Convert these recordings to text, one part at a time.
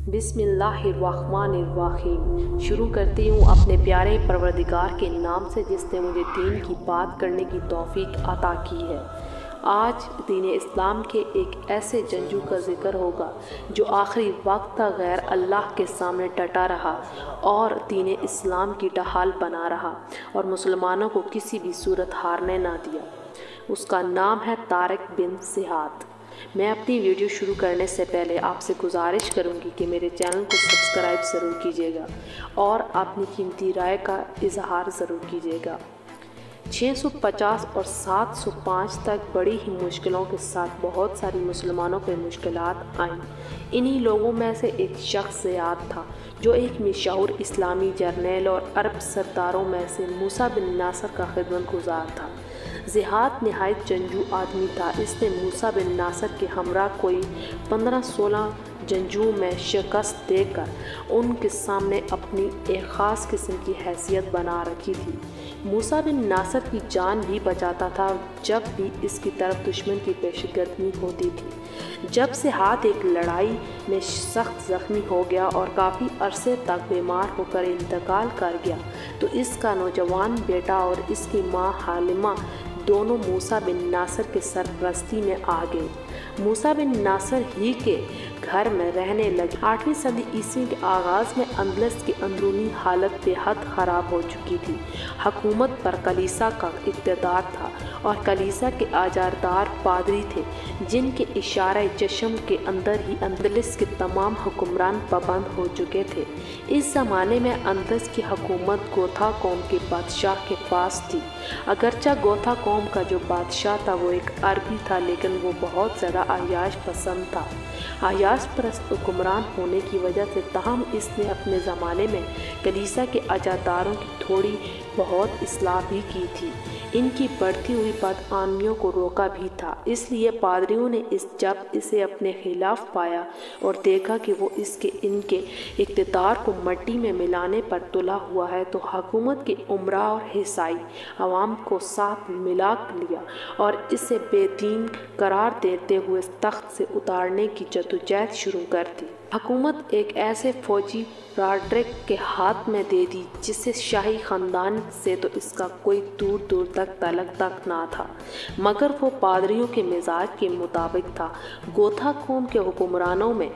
बिस्मिल्लाहिर्रहमानिर्रहीम। शुरू करती हूँ अपने प्यारे परवरदिगार के नाम से जिसने मुझे दीन की बात करने की तौफीक अता की है। आज दीन इस्लाम के एक ऐसे जंगजू का जिक्र होगा जो आखिरी वक्त तक गैर अल्लाह के सामने डटा रहा और दीन इस्लाम की ढाल बना रहा और मुसलमानों को किसी भी सूरत हारने ना दिया। उसका नाम है तारिक बिन ज़ियाद। मैं अपनी वीडियो शुरू करने से पहले आपसे गुजारिश करूंगी कि मेरे चैनल को सब्सक्राइब ज़रूर कीजिएगा और अपनी कीमती राय का इजहार ज़रूर कीजिएगा। 650 और 705 तक बड़ी ही मुश्किलों के साथ बहुत सारी मुसलमानों पर मुश्किलात आईं। इन्हीं लोगों में से एक शख्स ज़ियाद था जो एक मशहूर इस्लामी जर्नैल और अरब सरदारों में से मूसा बिन नासर का खिदमत गुजार था। ज़ियाद नहायत जंगजू आदमी था। इसने मूसा बिन नासर के हमरा कोई 15-16 जंगजुओं में शिकस्त देकर उनके सामने अपनी एक ख़ास किस्म की हैसियत बना रखी थी। मूसा बिन नासर की जान भी बचाता था जब भी इसकी तरफ दुश्मन की पेशकदमी होती थी। जब ज़ियाद एक लड़ाई में सख्त ज़ख्मी हो गया और काफ़ी अरसे तक बीमार होकर इंतकाल कर गया तो इसका नौजवान बेटा और इसकी माँ हालिमा दोनों मूसा बिन नासर के सरपरस्ती में आ गए। मूसा बिन नासर ही के घर में रहने लगे। 8वीं सदी ईस्वी के आगाज़ में अंदलस की अंदरूनी हालत बेहद ख़राब हो चुकी थी। हुकूमत पर कलीसा का इक़्तिदार था और कलीसा के आजारदार पादरी थे जिनके इशारे चश्म के अंदर ही अंदलस के तमाम हुक्मरान पाबंद हो चुके थे। इस ज़माने में अंदलस की हुकूमत गोथा कौम के बादशाह के पास थी। अगरचा गोथा कौम का जो बादशाह था वो एक अरबी था लेकिन वो बहुत ज़्यादा अयाश पसंद था। अयाश परस्त हुक्मरान होने की वजह से ताहम इसने अपने ज़माने में कलीसा के अजादारों की थोड़ी बहुत इस्लाह भी की थी। इनकी बढ़ती हुई बदआमनियों को रोका भी था। इसलिए पादरियों ने जब इसे अपने खिलाफ पाया और देखा कि वो इनके इक़्तिदार को मट्टी में मिलाने पर तुला हुआ है तो हुकूमत के उमरा और हिसाई अवाम को साथ मिला लिया और इसे बेदीन करार देते हुए तख्त से उतारने की जद्दोजहद शुरू कर दी। हुकूमत एक ऐसे फौजी रॉड्रिक के हाथ में दे दी जिससे शाही ख़ानदान से तो इसका कोई दूर दूर तक ताल्लुक़ तक ना था, मगर वो पादरियों के मिजाज के मुताबिक था। गोथा कौम के हुक्मरानों में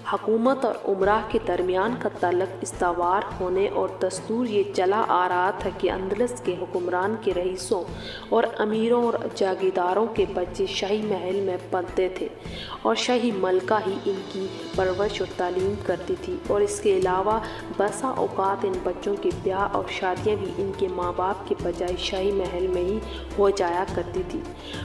हुकूमत और उमरा के दरमियान का ताल्लुक़ इस्तावार होने और दस्तूर ये चला आ रहा था कि अंदलस के हुक्मरान के रईसों और अमीरों और जागीरदारों के बच्चे शाही महल में पलते थे और शाही मलका ही इनकी परवरिश और तालीम करती थी और इसके अलावा बसा औक़ात इन बच्चों के ब्याह और शादियाँ भी इनके माँ बाप के बजाय शाही महल में ही हो जाया करती थी।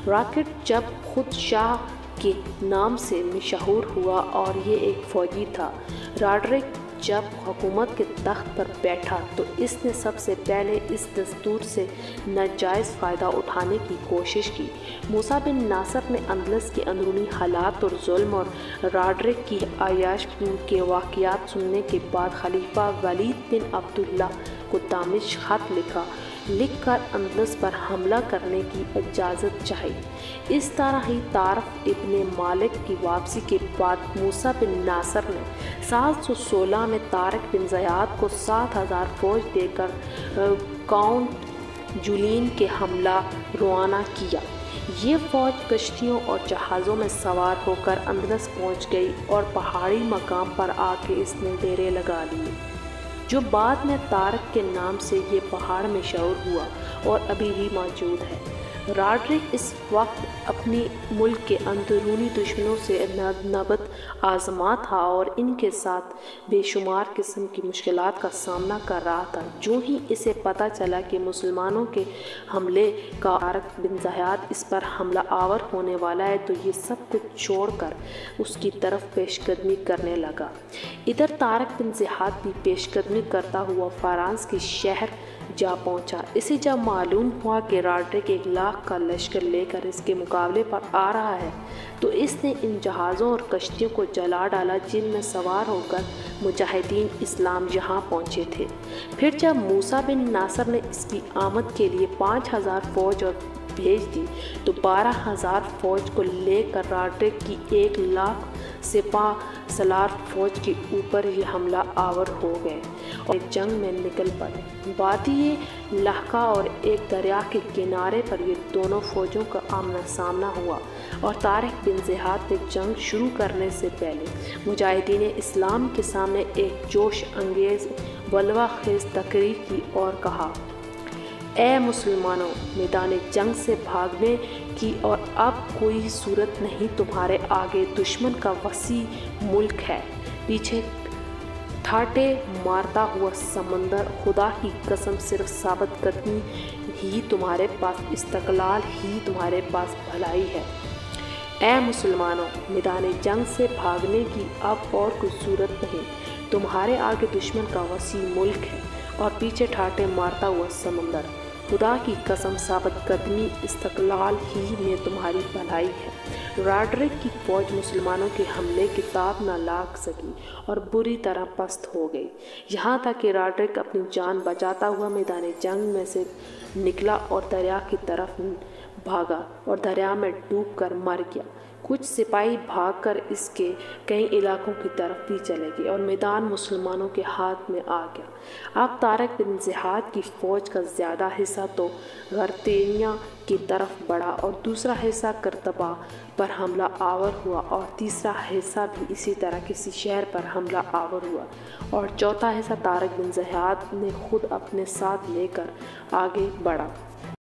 रॉकेट जब खुद शाह के नाम से मशहूर हुआ और ये एक फ़ौजी था। रॉड्रिक जब हुकूमत के तख्त पर बैठा तो इसने सबसे पहले इस दस्तूर से नाजायज़ फ़ायदा उठाने की कोशिश की। मूसा बिन नासर ने अंदलस के अंदरूनी हालात और जुल्म और रॉड्रिक की अयाश के वाक़यात सुनने के बाद खलीफा वलीद बिन अब्दुल्ला को दामिश्क खत लिखकर अंदलस पर हमला करने की इजाज़त चाही। इस तरह ही तारिक इब्न मालिक की वापसी के बाद मूसा बिन नासर ने 716 में तारिक बिन ज़ियाद को 7000 फौज देकर काउंट जुलीन के हमला रवाना किया। ये फ़ौज कश्तियों और जहाज़ों में सवार होकर अंदलस पहुंच गई और पहाड़ी मकाम पर आके इसने डेरे लगा लिए जो बाद में तारिक के नाम से ये पहाड़ मशहूर हुआ और अभी भी मौजूद है। रॉड्रिक इस वक्त अपनी मुल्क के अंदरूनी दुश्मनों से नबत आज़मा था और इनके साथ बेशुमार किस्म की मुश्किलात का सामना कर रहा था। जो ही इसे पता चला कि मुसलमानों के हमले का तारिक बिन ज़ियाद इस पर हमला आवर होने वाला है तो ये सब कुछ छोड़कर उसकी तरफ पेशकदमी करने लगा। इधर तारिक बिन ज़ियाद भी पेशकदमी करता हुआ फ्रांस के शहर जा पहुंचा। इसे जब मालूम हुआ कि रॉड्रिक 1 लाख का लश्कर लेकर इसके मुकाबले पर आ रहा है तो इसने इन जहाज़ों और कश्तियों को जला डाला जिनमें सवार होकर मुजाहिदीन इस्लाम यहाँ पहुँचे थे। फिर जब मूसा बिन नासर ने इसकी आमद के लिए 5000 फौज और भेज दी तो 12,000 फौज को लेकर रॉड्रिक की 1,00,000 सिपाह सलार फौज के ऊपर ही हमला आवर हो गए और एक जंग में निकल पड़े। वादी लहका और एक दरिया के किनारे पर ये दोनों फौजों का आमना सामना हुआ और तारिक बिन ज़ियाद ने जंग शुरू करने से पहले मुजाहिदीन इस्लाम के सामने एक जोश अंगेज़ वल्वा खेज़ तकरीर की और कहा, ए मुसलमानों, मैदान जंग से भागने की और अब कोई सूरत नहीं। तुम्हारे आगे दुश्मन का वसी मुल्क है, पीछे ठाटे मारता हुआ समंदर। खुदा की कसम सिर्फ साबित कदमी ही तुम्हारे पास, इस्तक़लाल ही तुम्हारे पास भलाई है। ए मुसलमानों, मैदान जंग से भागने की अब और कोई सूरत नहीं। तुम्हारे आगे दुश्मन का वसी मुल्क है और पीछे ठाटे मारता हुआ समंदर। खुदा की कसम साबित कदमी इस्तक़लाल ही में तुम्हारी भलाई है। रॉड्रिक की फ़ौज मुसलमानों के हमले की ताब न लाग सकी और बुरी तरह पस्त हो गई, यहाँ तक कि रॉड्रिक अपनी जान बचाता हुआ मैदान जंग में से निकला और दरिया की तरफ भागा और दरिया में डूबकर मर गया। कुछ सिपाही भागकर इसके कई इलाकों की तरफ भी चले गए और मैदान मुसलमानों के हाथ में आ गया। अब तारिक बिन ज़ियाद की फ़ौज का ज़्यादा हिस्सा तो गरतेनिया की तरफ बढ़ा और दूसरा हिस्सा करतबा पर हमला आवर हुआ और तीसरा हिस्सा भी इसी तरह किसी शहर पर हमला आवर हुआ और चौथा हिस्सा तारिक बिन ज़ियाद ने खुद अपने साथ लेकर आगे बढ़ा।